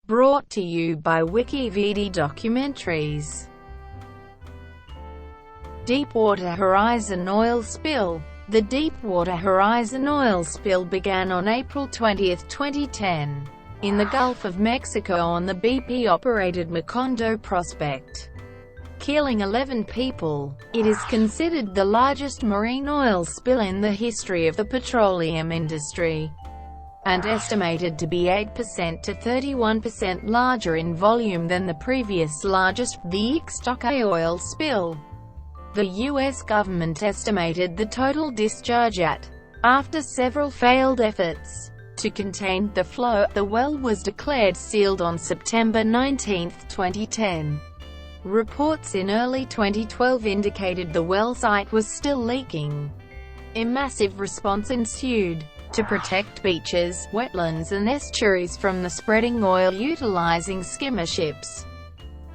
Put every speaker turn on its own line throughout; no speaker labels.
Brought to you by WikiVD Documentaries. Deepwater Horizon oil spill. The Deepwater Horizon oil spill began on April 20, 2010, in the Gulf of Mexico on the BP-operated Macondo Prospect, killing 11 people. It is considered the largest marine oil spill in the history of the petroleum industry, and estimated to be 8% to 31% larger in volume than the previous largest, the Ixtoc I oil spill. The U.S. government estimated the total discharge at, after several failed efforts to contain the flow, the well was declared sealed on September 19, 2010. Reports in early 2012 indicated the well site was still leaking. A massive response ensued to protect beaches, wetlands and estuaries from the spreading oil utilizing skimmer ships,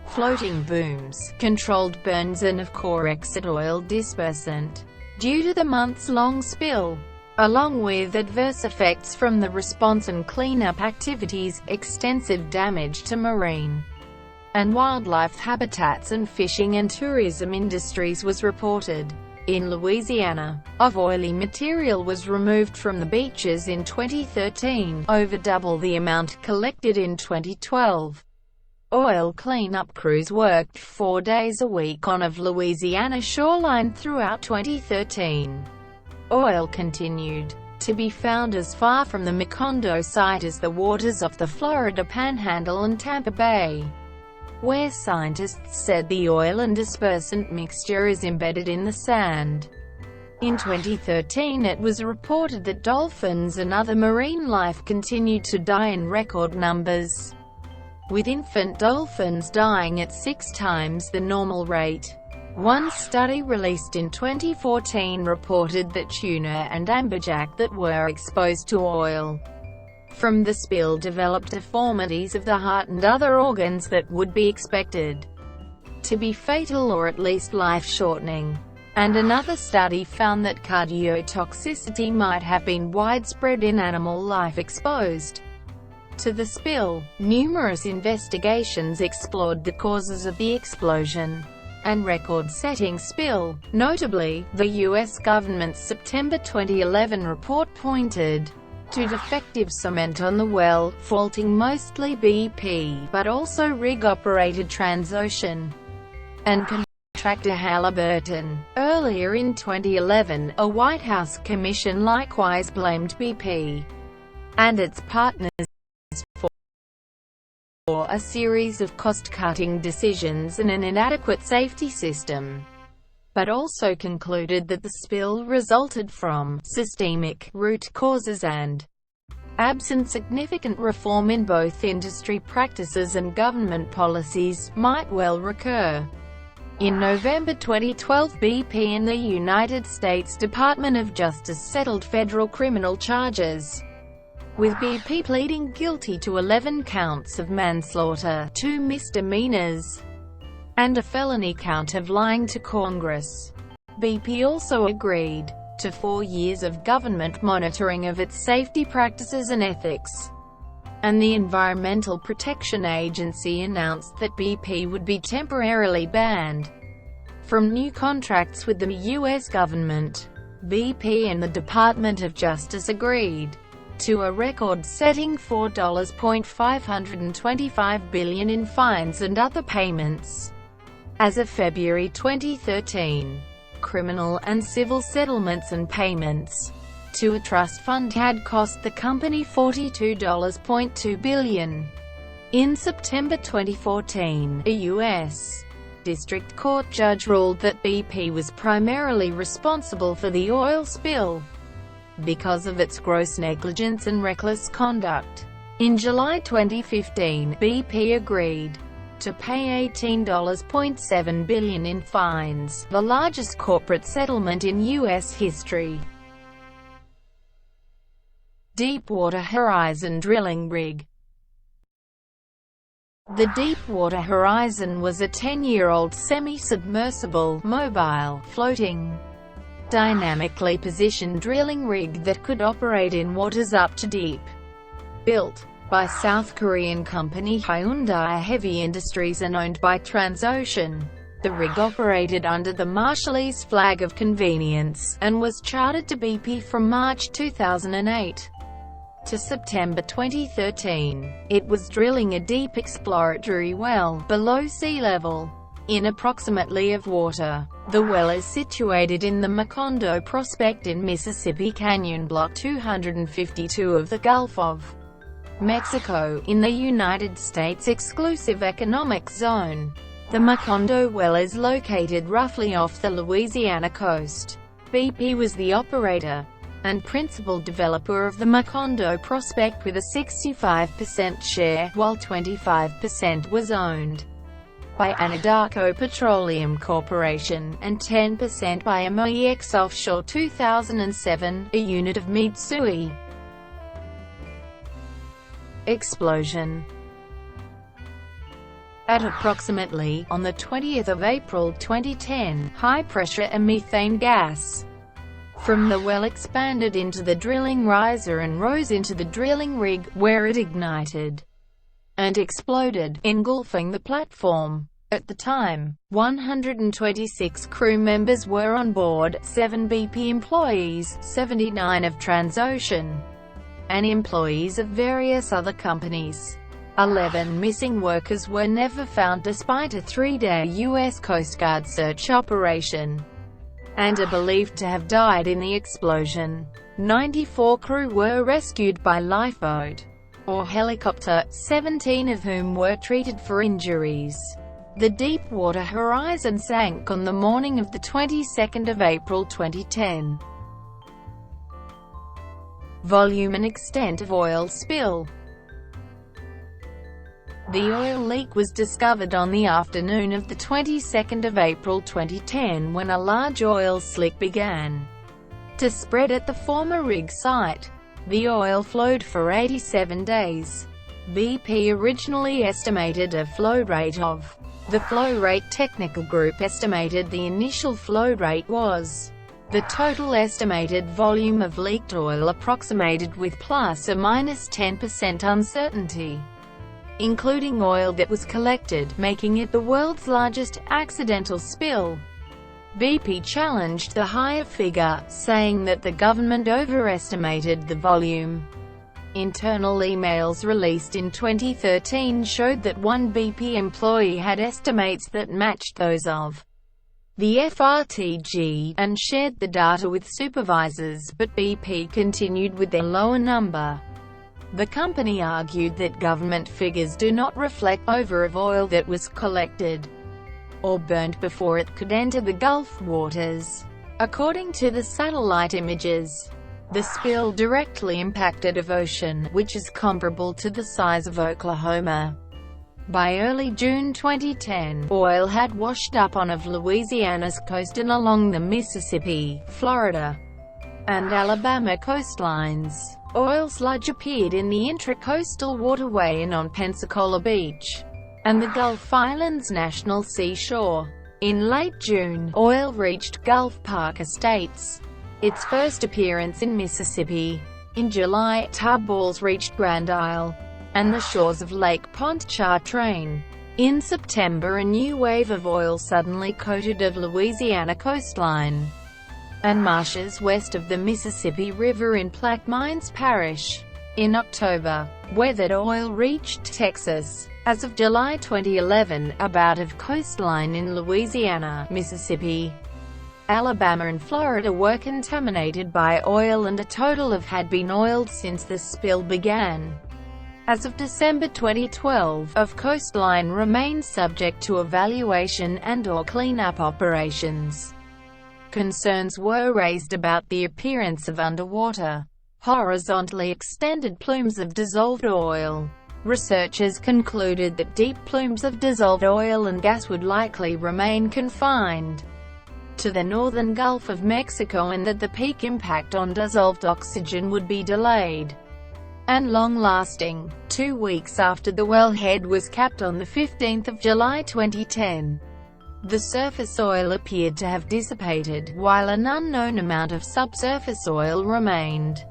floating booms, controlled burns and of Corexit oil dispersant. Due to the months-long spill, along with adverse effects from the response and cleanup activities, extensive damage to marine and wildlife habitats and fishing and tourism industries was reported. In Louisiana, of oily material was removed from the beaches in 2013, over double the amount collected in 2012. Oil cleanup crews worked 4 days a week on of Louisiana shoreline throughout 2013. Oil continued to be found as far from the Macondo site as the waters off the Florida Panhandle and Tampa Bay, where scientists said the oil and dispersant mixture is embedded in the sand. In 2013 it was reported that dolphins and other marine life continued to die in record numbers, with infant dolphins dying at 6 times the normal rate. One study released in 2014 reported that tuna and amberjack that were exposed to oil from the spill developed deformities of the heart and other organs that would be expected to be fatal or at least life-shortening. And another study found that cardiotoxicity might have been widespread in animal life exposed to the spill. Numerous investigations explored the causes of the explosion and record-setting spill. Notably, the U.S. government's September 2011 report pointed to defective cement on the well, faulting mostly BP, but also rig-operated Transocean and contractor Halliburton. Earlier in 2011, a White House commission likewise blamed BP and its partners for a series of cost-cutting decisions and an inadequate safety system, but also concluded that the spill resulted from systemic root causes and absent significant reform in both industry practices and government policies might well recur. In November 2012, BP and the United States Department of Justice settled federal criminal charges, with BP pleading guilty to 11 counts of manslaughter, 2 misdemeanors, and a felony count of lying to Congress. BP also agreed to 4 years of government monitoring of its safety practices and ethics, and the Environmental Protection Agency announced that BP would be temporarily banned from new contracts with the U.S. government. BP and the Department of Justice agreed to a record-setting $4.525 billion in fines and other payments. As of February 2013, criminal and civil settlements and payments to a trust fund had cost the company $42.2 billion. In September 2014, a U.S. District Court judge ruled that BP was primarily responsible for the oil spill because of its gross negligence and reckless conduct. In July 2015, BP agreed to pay $18.7 billion in fines, the largest corporate settlement in U.S. history. Deepwater Horizon drilling rig. The Deepwater Horizon was a 10-year-old semi-submersible, mobile, floating, dynamically positioned drilling rig that could operate in waters up to deep. Built by South Korean company Hyundai Heavy Industries and owned by Transocean. The rig operated under the Marshallese flag of convenience, and was chartered to BP from March 2008 to September 2013. It was drilling a deep exploratory well, below sea level, in approximately of water. The well is situated in the Macondo Prospect in Mississippi Canyon Block 252 of the Gulf of Mexico, in the United States Exclusive Economic Zone. The Macondo well is located roughly off the Louisiana coast. BP was the operator and principal developer of the Macondo Prospect with a 65% share, while 25% was owned by Anadarko Petroleum Corporation, and 10% by MOEX Offshore 2007, a unit of Mitsui. Explosion. At approximately, on the 20th of April 2010, high-pressure and methane gas from the well expanded into the drilling riser and rose into the drilling rig, where it ignited and exploded, engulfing the platform. At the time, 126 crew members were on board, 7 BP employees, 79 of Transocean, and employees of various other companies. 11 missing workers were never found despite a 3-day U.S. Coast Guard search operation, and are believed to have died in the explosion. 94 crew were rescued by lifeboat or helicopter, 17 of whom were treated for injuries. The Deepwater Horizon sank on the morning of the 22nd of April 2010. Volume and extent of oil spill. The oil leak was discovered on the afternoon of the 22nd of April 2010 when a large oil slick began to spread at the former rig site. The oil flowed for 87 days. BP originally estimated a flow rate of. The Flow Rate Technical Group estimated the initial flow rate was. The total estimated volume of leaked oil approximated with plus or minus 10% uncertainty, including oil that was collected, making it the world's largest accidental spill. BP challenged the higher figure, saying that the government overestimated the volume. Internal emails released in 2013 showed that one BP employee had estimates that matched those of the FRTG, and shared the data with supervisors, but BP continued with their lower number. The company argued that government figures do not reflect over of oil that was collected or burned before it could enter the Gulf waters. According to the satellite images, the spill directly impacted of ocean, which is comparable to the size of Oklahoma. By early June 2010, oil had washed up on of Louisiana's coast and along the Mississippi, Florida, and Alabama coastlines. Oil sludge appeared in the intracoastal waterway and on Pensacola Beach and the Gulf Islands National Seashore. In late June, oil reached Gulf Park Estates, its first appearance in Mississippi. In July, tar balls reached Grand Isle and the shores of Lake Pontchartrain. In September, a new wave of oil suddenly coated of Louisiana coastline and marshes west of the Mississippi River in Plaquemines Parish. In October, weathered oil reached Texas. As of July 2011, about of coastline in Louisiana, Mississippi, Alabama and Florida were contaminated by oil, and a total of had been oiled since the spill began. As of December 2012, of coastline remains subject to evaluation and/or cleanup operations. Concerns were raised about the appearance of underwater, horizontally extended plumes of dissolved oil. Researchers concluded that deep plumes of dissolved oil and gas would likely remain confined to the northern Gulf of Mexico, and that the peak impact on dissolved oxygen would be delayed and long-lasting. 2 weeks after the wellhead was capped on the 15th of July 2010, the surface oil appeared to have dissipated, while an unknown amount of subsurface oil remained.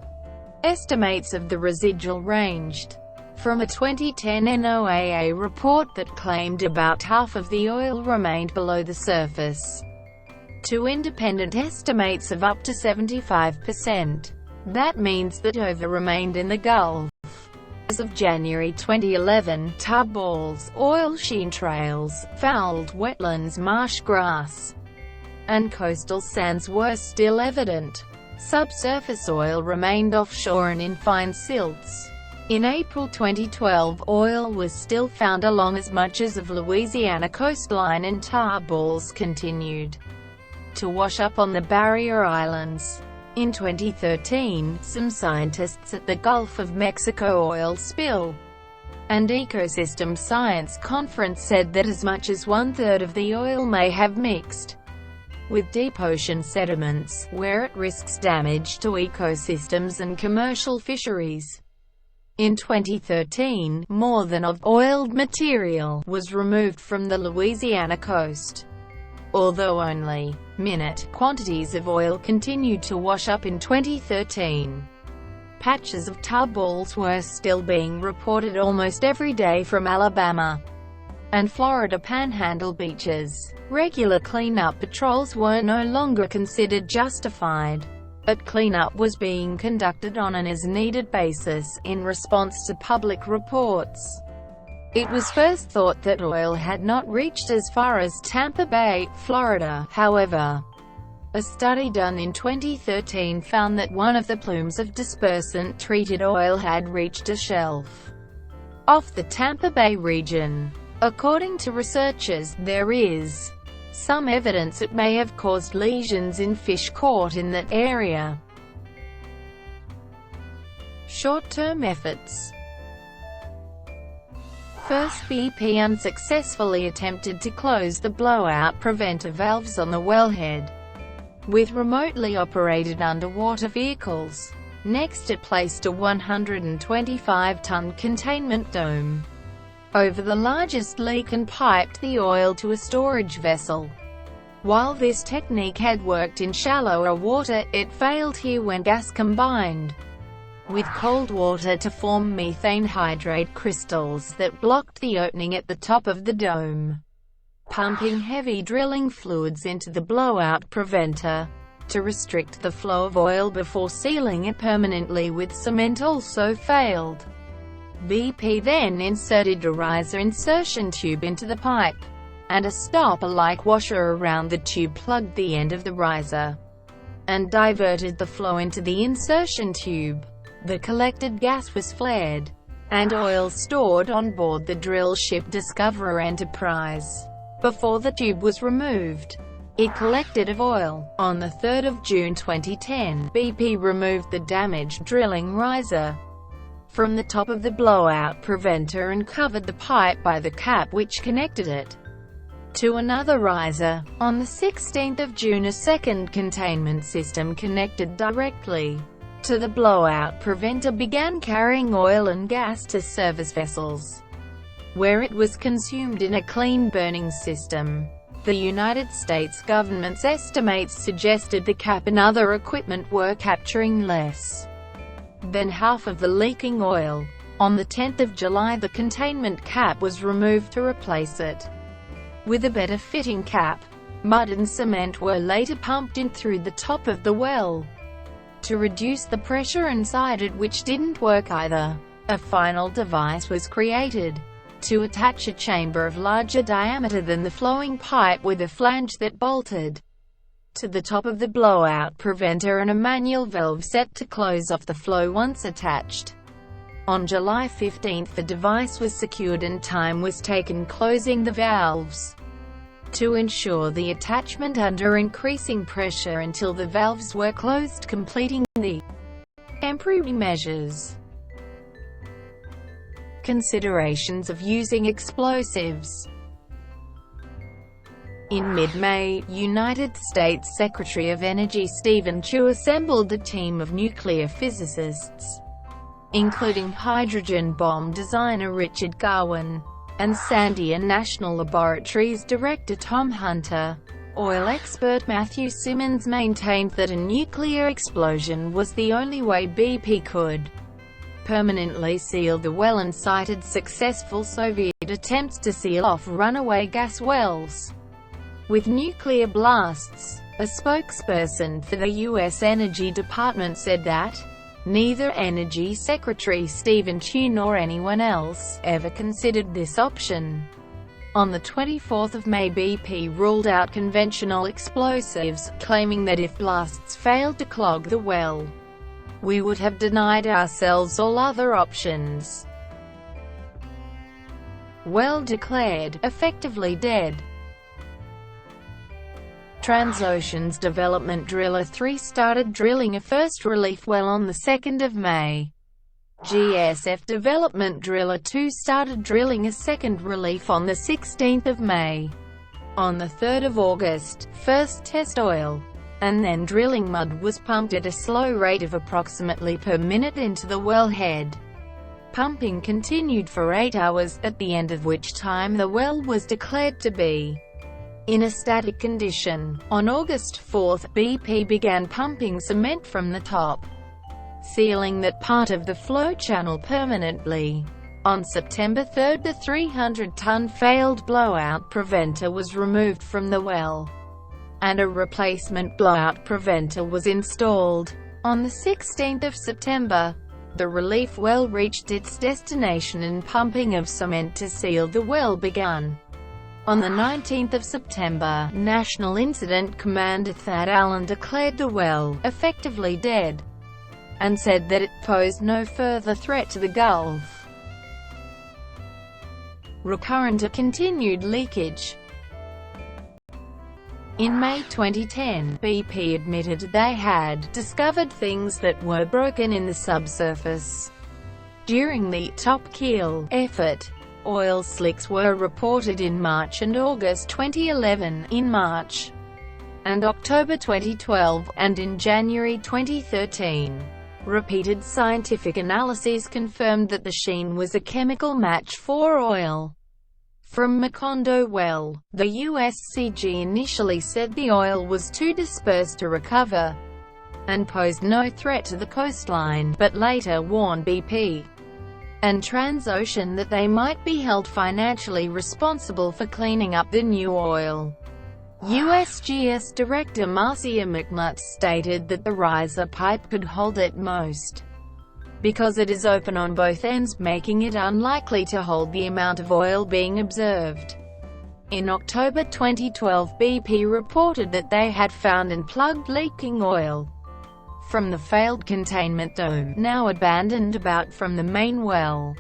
Estimates of the residual ranged from a 2010 NOAA report that claimed about half of the oil remained below the surface, to independent estimates of up to 75%. That means that over remained in the Gulf. As of January 2011, tar balls, oil sheen trails, fouled wetlands, marsh grass, and coastal sands were still evident. Subsurface oil remained offshore and in fine silts. In April 2012, oil was still found along as much as of Louisiana coastline, and tar balls continued to wash up on the barrier islands. In 2013, some scientists at the Gulf of Mexico Oil Spill and Ecosystem Science Conference said that as much as one-third of the oil may have mixed with deep ocean sediments, where it risks damage to ecosystems and commercial fisheries. In 2013, more than of oiled material was removed from the Louisiana coast, although only minute quantities of oil continued to wash up in 2013. Patches of tar balls were still being reported almost every day from Alabama and Florida Panhandle beaches. Regular cleanup patrols were no longer considered justified, but cleanup was being conducted on an as-needed basis, in response to public reports. It was first thought that oil had not reached as far as Tampa Bay, Florida. However, a study done in 2013 found that one of the plumes of dispersant-treated oil had reached a shelf off the Tampa Bay region. According to researchers, there is some evidence it may have caused lesions in fish caught in that area. Short-term efforts. First, BP unsuccessfully attempted to close the blowout preventer valves on the wellhead with remotely operated underwater vehicles. Next, it placed a 125-ton containment dome over the largest leak and piped the oil to a storage vessel. While this technique had worked in shallower water, it failed here when gas combined with cold water to form methane hydrate crystals that blocked the opening at the top of the dome. Pumping heavy drilling fluids into the blowout preventer to restrict the flow of oil before sealing it permanently with cement also failed. BP then inserted a riser insertion tube into the pipe, and a stopper-like washer around the tube plugged the end of the riser and diverted the flow into the insertion tube. The collected gas was flared, and oil stored on board the drill ship Discoverer Enterprise. Before the tube was removed, it collected of oil. On the 3rd of June 2010, BP removed the damaged drilling riser from the top of the blowout preventer and covered the pipe by the cap which connected it to another riser. On the 16th of June, a second containment system connected directly to the blowout preventer began carrying oil and gas to service vessels, where it was consumed in a clean burning system. The United States government's estimates suggested the cap and other equipment were capturing less than half of the leaking oil. On the 10th of July, the containment cap was removed to replace it with a better fitting cap. Mud and cement were later pumped in through the top of the well to reduce the pressure inside it, which didn't work either. A final device was created to attach a chamber of larger diameter than the flowing pipe with a flange that bolted to the top of the blowout preventer and a manual valve set to close off the flow once attached. On July 15, the device was secured and time was taken closing the valves to ensure the attachment under increasing pressure until the valves were closed, completing the temporary measures. Considerations of using explosives. In mid-May, United States Secretary of Energy Stephen Chu assembled a team of nuclear physicists, including hydrogen bomb designer Richard Garwin and Sandia National Laboratories Director Tom Hunter. Oil expert Matthew Simmons maintained that a nuclear explosion was the only way BP could permanently sealed the well and cited successful Soviet attempts to seal off runaway gas wells with nuclear blasts. A spokesperson for the U.S. Energy Department said that neither Energy Secretary Stephen Chu nor anyone else ever considered this option. On the 24th of May, BP ruled out conventional explosives, claiming that if blasts failed to clog the well, we would have denied ourselves all other options. Well declared, effectively dead. Transocean's Development Driller 3 started drilling a first relief well on the 2nd of May. GSF Development Driller 2 started drilling a second relief on the 16th of May. On the 3rd of August, first test oil and then drilling mud was pumped at a slow rate of approximately per minute into the wellhead. Pumping continued for 8 hours, at the end of which time the well was declared to be in a static condition. On August 4, BP began pumping cement from the top, sealing that part of the flow channel permanently. On September 3, the 300-ton failed blowout preventer was removed from the well, and a replacement blowout preventer was installed. On the 16th of September, the relief well reached its destination and pumping of cement to seal the well began. On the 19th of September, National Incident Commander Thad Allen declared the well effectively dead, and said that it posed no further threat to the Gulf. Recurrent or continued leakage. In May 2010, BP admitted they had discovered things that were broken in the subsurface. During the top keel effort, oil slicks were reported in March and August 2011, in March and October 2012, and in January 2013. Repeated scientific analyses confirmed that the sheen was a chemical match for oil from Macondo well. The USCG initially said the oil was too dispersed to recover and posed no threat to the coastline, but later warned BP and Transocean that they might be held financially responsible for cleaning up the new oil. USGS Director Marcia McNutt stated that the riser pipe could hold at most, because it is open on both ends, making it unlikely to hold the amount of oil being observed. In October 2012, BP reported that they had found and plugged leaking oil from the failed containment dome, now abandoned, about from the main well.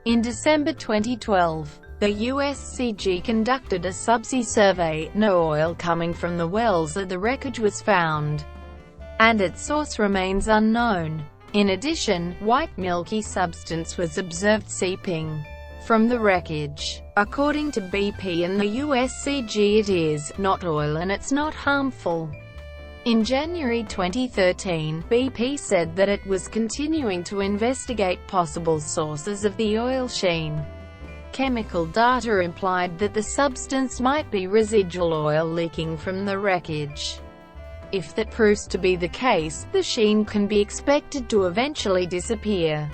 In December 2012, the USCG conducted a subsea survey. No oil coming from the wells or the wreckage was found, and its source remains unknown. In addition, white milky substance was observed seeping from the wreckage. According to BP and the USCG, it is not oil and it's not harmful. In January 2013, BP said that it was continuing to investigate possible sources of the oil sheen. Chemical data implied that the substance might be residual oil leaking from the wreckage. If that proves to be the case, the sheen can be expected to eventually disappear.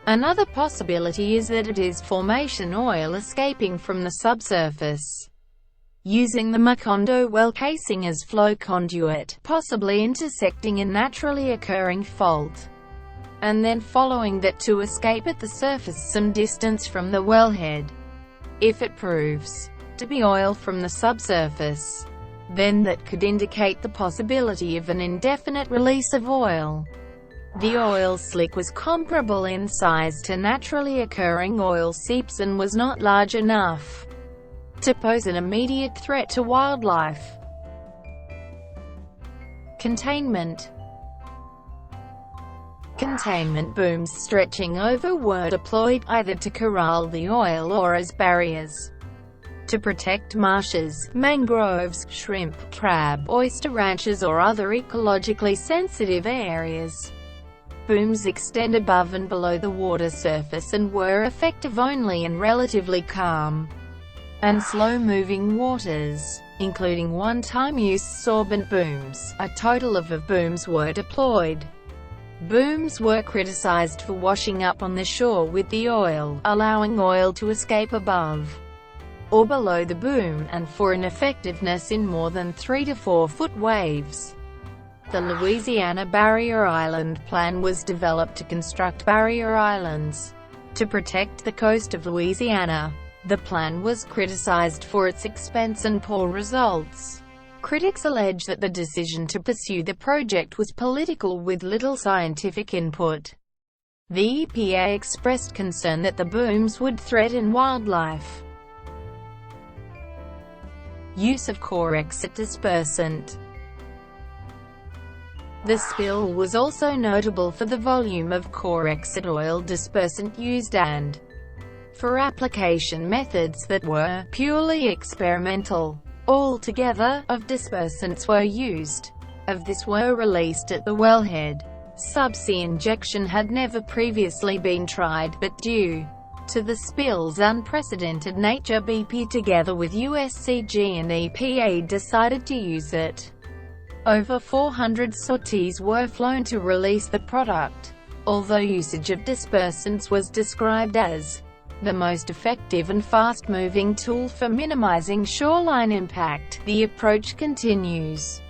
Another possibility is that it is formation oil escaping from the subsurface, using the Macondo well casing as flow conduit, possibly intersecting a naturally occurring fault, and then following that to escape at the surface some distance from the wellhead. If it proves to be oil from the subsurface, then that could indicate the possibility of an indefinite release of oil. The oil slick was comparable in size to naturally occurring oil seeps and was not large enough to pose an immediate threat to wildlife. Containment. Containment booms stretching over were deployed, either to corral the oil or as barriers to protect marshes, mangroves, shrimp, crab, oyster ranches or other ecologically sensitive areas. Booms extend above and below the water surface and were effective only in relatively calm and slow-moving waters, including one-time use sorbent booms. A total of booms were deployed. Booms were criticized for washing up on the shore with the oil, allowing oil to escape above or below the boom, and for ineffectiveness in more than 3 to 4 foot waves. The Louisiana Barrier Island Plan was developed to construct barrier islands to protect the coast of Louisiana. The plan was criticized for its expense and poor results. Critics allege that the decision to pursue the project was political with little scientific input. The EPA expressed concern that the booms would threaten wildlife. Use of Corexit dispersant. The spill was also notable for the volume of Corexit oil dispersant used and for application methods that were purely experimental. Altogether, of dispersants were used. Of this were released at the wellhead. Subsea injection had never previously been tried, but due to the spill's unprecedented nature, BP together with USCG and EPA decided to use it. Over 400 sorties were flown to release the product. Although usage of dispersants was described as the most effective and fast-moving tool for minimizing shoreline impact, the approach continues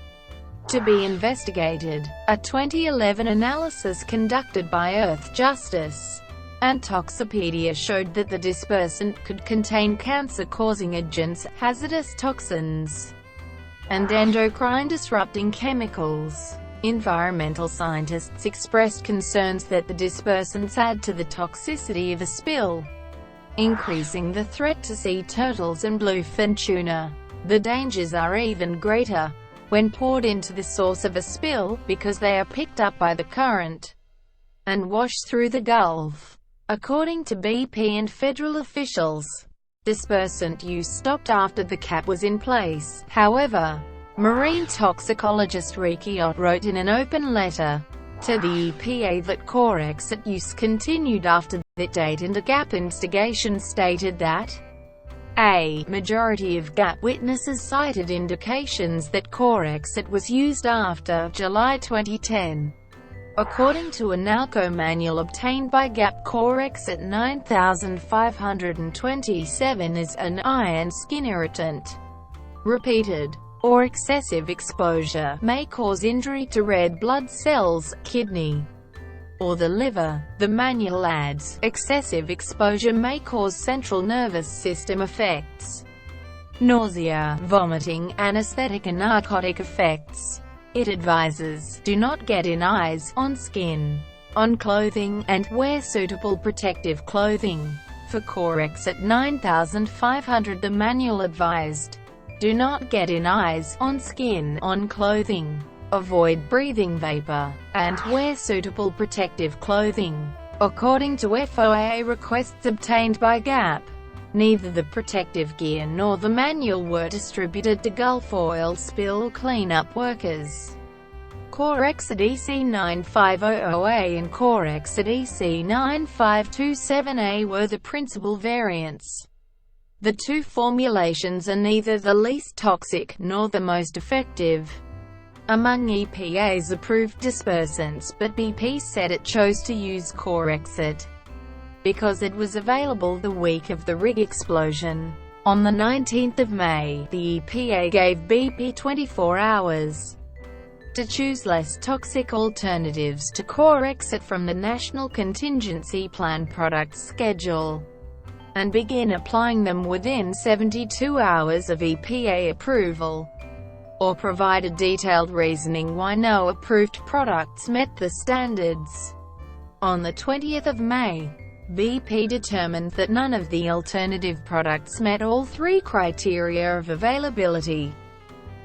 to be investigated. A 2011 analysis conducted by Earth Justice and Toxipedia showed that the dispersant could contain cancer-causing agents, hazardous toxins, and endocrine-disrupting chemicals. Environmental scientists expressed concerns that the dispersants add to the toxicity of a spill, increasing the threat to sea turtles and bluefin tuna. The dangers are even greater when poured into the source of a spill, because they are picked up by the current and washed through the Gulf. According to BP and federal officials, dispersant use stopped after the cap was in place. However, marine toxicologist Ixtoc wrote in an open letter to the EPA that Corexit use continued after that date, and a GAP investigation stated that a majority of GAP witnesses cited indications that Corexit was used after July 2010. According to a NALCO manual obtained by GAP, Corexit 9527 is an iron skin irritant. Repeated or excessive exposure may cause injury to red blood cells, kidney, or the liver. The manual adds, excessive exposure may cause central nervous system effects, nausea, vomiting, anesthetic and narcotic effects. It advises, do not get in eyes, on skin, on clothing, and wear suitable protective clothing. For Corexit 9500, the manual advised, do not get in eyes, on skin, on clothing, avoid breathing vapor, and wear suitable protective clothing. According to FOIA requests obtained by GAP, neither the protective gear nor the manual were distributed to Gulf oil spill cleanup workers. Corexit EC9500A and Corexit EC9527A were the principal variants. The two formulations are neither the least toxic, nor the most effective among EPA's approved dispersants, but BP said it chose to use Corexit because it was available the week of the rig explosion. On the 19th of May, the EPA gave BP 24 hours to choose less toxic alternatives to Corexit from the National Contingency Plan product schedule, and begin applying them within 72 hours of EPA approval, or provide a detailed reasoning why no approved products met the standards. On the 20th of May, BP determined that none of the alternative products met all three criteria of availability,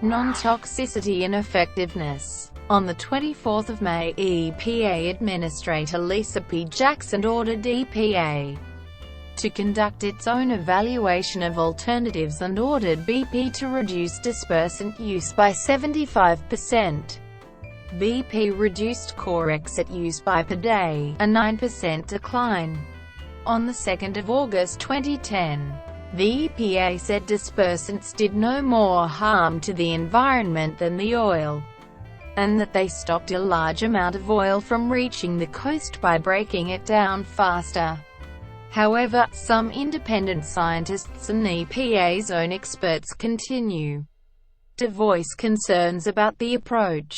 non-toxicity and effectiveness. On the 24th of May, EPA Administrator Lisa P. Jackson ordered EPA to conduct its own evaluation of alternatives and ordered BP to reduce dispersant use by 75%. BP reduced Corexit use by per day, a 9% decline. On the 2nd of August 2010, the EPA said dispersants did no more harm to the environment than the oil and that they stopped a large amount of oil from reaching the coast by breaking it down faster. However, some independent scientists and EPA's own experts continue to voice concerns about the approach.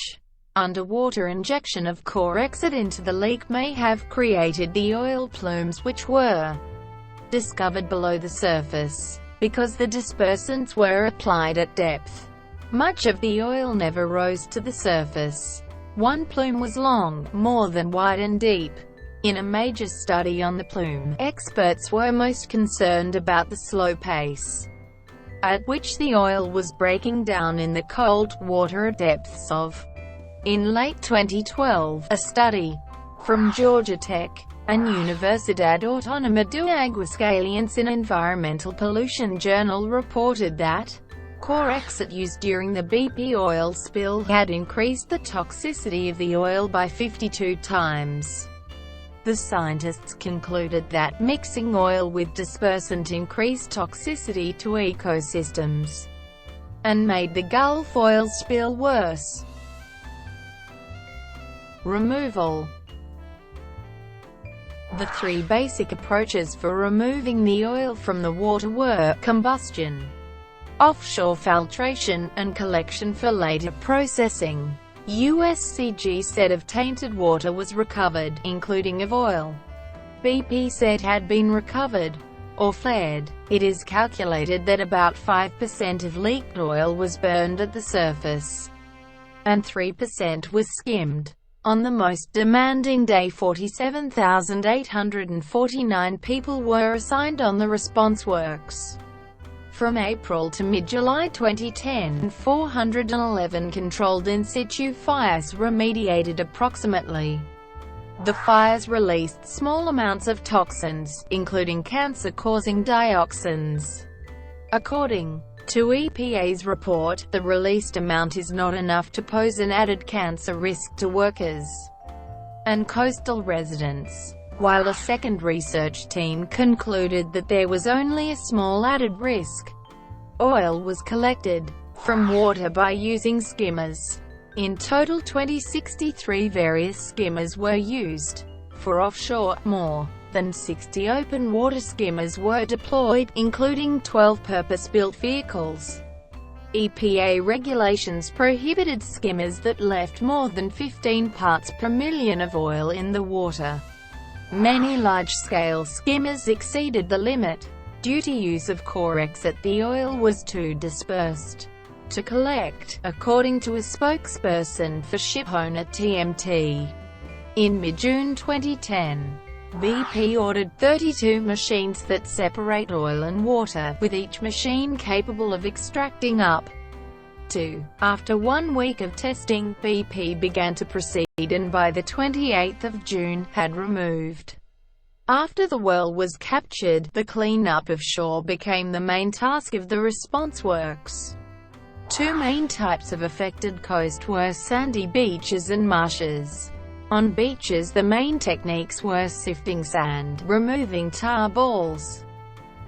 Underwater injection of Corexit into the leak may have created the oil plumes which were discovered below the surface. Because the dispersants were applied at depth, much of the oil never rose to the surface. One plume was long, more than wide and deep. In a major study on the plume, experts were most concerned about the slow pace at which the oil was breaking down in the cold water depths of. In late 2012, a study from Georgia Tech and Universidad Autónoma de Aguascalientes in Environmental Pollution Journal reported that Corexit used during the BP oil spill had increased the toxicity of the oil by 52 times. The scientists concluded that mixing oil with dispersant increased toxicity to ecosystems and made the Gulf oil spill worse. Removal. The three basic approaches for removing the oil from the water were combustion, offshore filtration, and collection for later processing. USCG said of tainted water was recovered, including of oil BP said had been recovered or flared. It is calculated that about 5% of leaked oil was burned at the surface, and 3% was skimmed. On the most demanding day, 47,849 people were assigned on the response works. From April to mid-July 2010, 411 controlled in situ fires remediated approximately. The fires released small amounts of toxins, including cancer-causing dioxins. According to EPA's report, the released amount is not enough to pose an added cancer risk to workers and coastal residents, while a second research team concluded that there was only a small added risk. Oil was collected from water by using skimmers. In total, 63 various skimmers were used. For offshore, more than 60 open water skimmers were deployed, including 12 purpose-built vehicles. EPA regulations prohibited skimmers that left more than 15 parts per million of oil in the water. Many large-scale skimmers exceeded the limit. Due to use of Corexit, the oil was too dispersed to collect, according to a spokesperson for shipowner TMT. In mid-June 2010, BP ordered 32 machines that separate oil and water, with each machine capable of extracting up to. After 1 week of testing, BP began to proceed and by the 28th of June, had removed. After the oil was captured, the cleanup of shore became the main task of the response works. Two main types of affected coast were sandy beaches and marshes. On beaches, the main techniques were sifting sand, removing tar balls,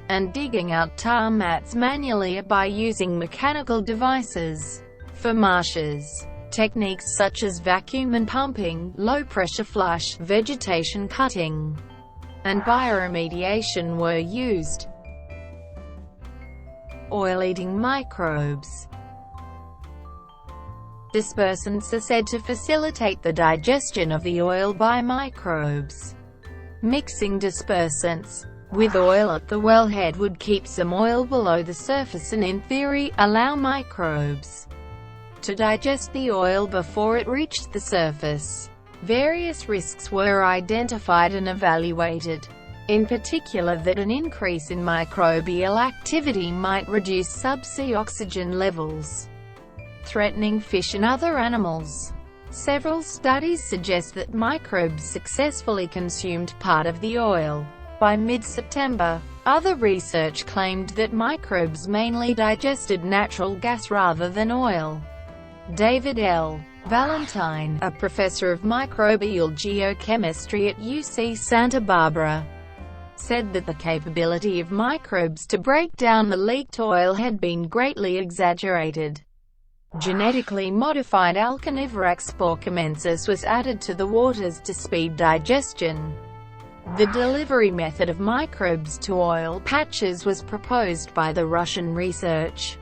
and digging out tar mats manually or by using mechanical devices. For marshes, techniques such as vacuum and pumping, low-pressure flush, vegetation cutting, and bioremediation were used. Oil-eating microbes. Dispersants are said to facilitate the digestion of the oil by microbes. Mixing dispersants with oil at the wellhead would keep some oil below the surface and, in theory, allow microbes to digest the oil before it reached the surface. Various risks were identified and evaluated. In particular, that an increase in microbial activity might reduce subsea oxygen levels, threatening fish and other animals. Several studies suggest that microbes successfully consumed part of the oil. By mid-September, other research claimed that microbes mainly digested natural gas rather than oil. David L. Valentine, a professor of microbial geochemistry at UC Santa Barbara, said that the capability of microbes to break down the leaked oil had been greatly exaggerated. Genetically modified Alcanivorax sporcamensis was added to the waters to speed digestion. The delivery method of microbes to oil patches was proposed by the Russian Research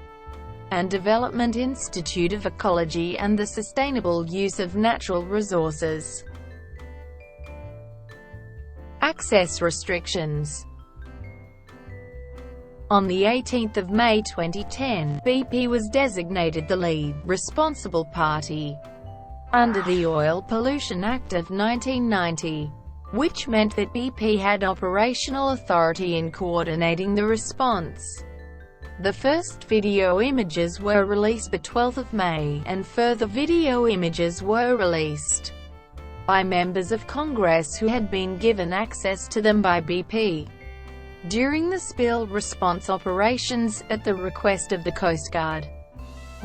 and Development Institute of Ecology and the Sustainable Use of Natural Resources. Access restrictions. On 18 May 2010, BP was designated the lead, responsible party under the Oil Pollution Act of 1990, which meant that BP had operational authority in coordinating the response. The first video images were released the 12th of May, and further video images were released by members of Congress who had been given access to them by BP. During the spill response operations, at the request of the Coast Guard,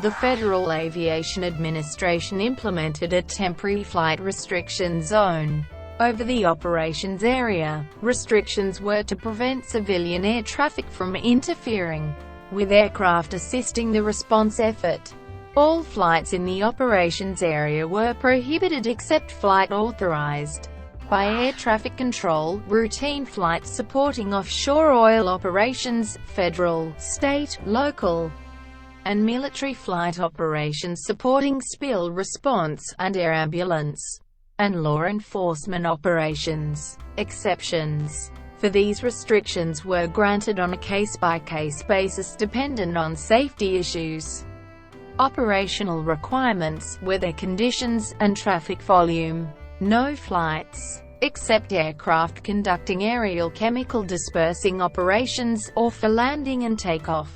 the Federal Aviation Administration implemented a temporary flight restriction zone over the operations area. Restrictions were to prevent civilian air traffic from interfering with aircraft assisting the response effort. All flights in the operations area were prohibited except flight authorized by air traffic control, routine flights supporting offshore oil operations, federal, state, local, and military flight operations supporting spill response, and air ambulance and law enforcement operations. Exceptions for these restrictions were granted on a case-by-case basis dependent on safety issues, operational requirements, weather conditions, and traffic volume. No flights, except aircraft conducting aerial chemical dispersing operations, or for landing and takeoff,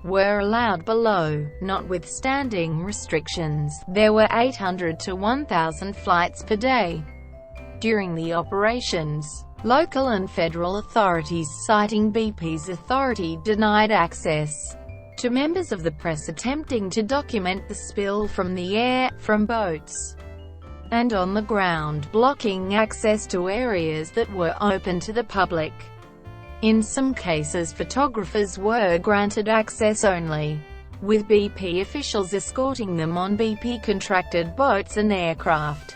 were allowed below. Notwithstanding restrictions, there were 800 to 1,000 flights per day during the operations. Local and federal authorities, citing BP's authority, denied access to members of the press attempting to document the spill from the air, from boats, and on the ground, blocking access to areas that were open to the public. In some cases, photographers were granted access only, with BP officials escorting them on BP-contracted boats and aircraft.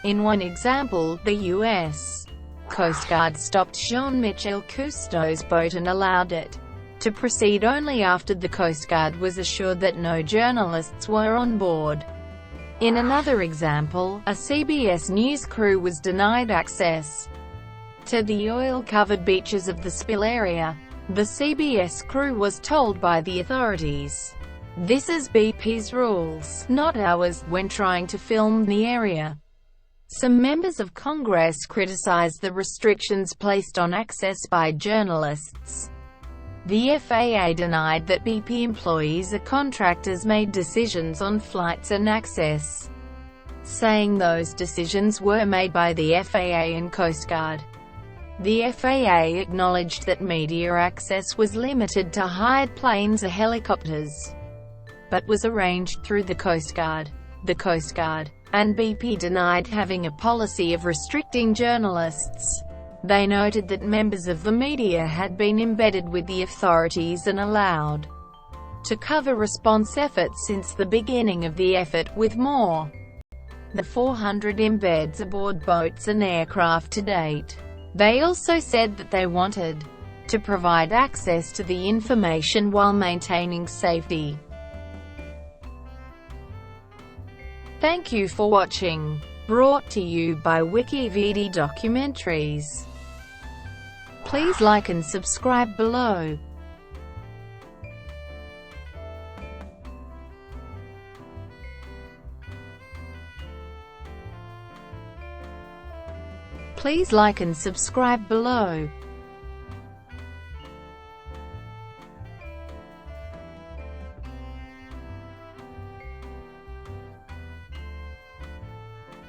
In one example, the U.S. Coast Guard stopped Jean-Michel Cousteau's boat and allowed it to proceed only after the Coast Guard was assured that no journalists were on board. In another example, a CBS News crew was denied access to the oil-covered beaches of the spill area. The CBS crew was told by the authorities, "This is BP's rules, not ours," when trying to film the area. Some members of Congress criticized the restrictions placed on access by journalists. The FAA denied that BP employees or contractors made decisions on flights and access, saying those decisions were made by the FAA and Coast Guard. The FAA acknowledged that media access was limited to hired planes or helicopters, but was arranged through the Coast Guard. The Coast Guard and BP denied having a policy of restricting journalists. They noted that members of the media had been embedded with the authorities and allowed to cover response efforts since the beginning of the effort, with more than 400 embeds aboard boats and aircraft to date. They also said that they wanted to provide access to the information while maintaining safety. Thank you for watching. Brought to you by WikiVD Documentaries. Please like and subscribe below. Please like and subscribe below.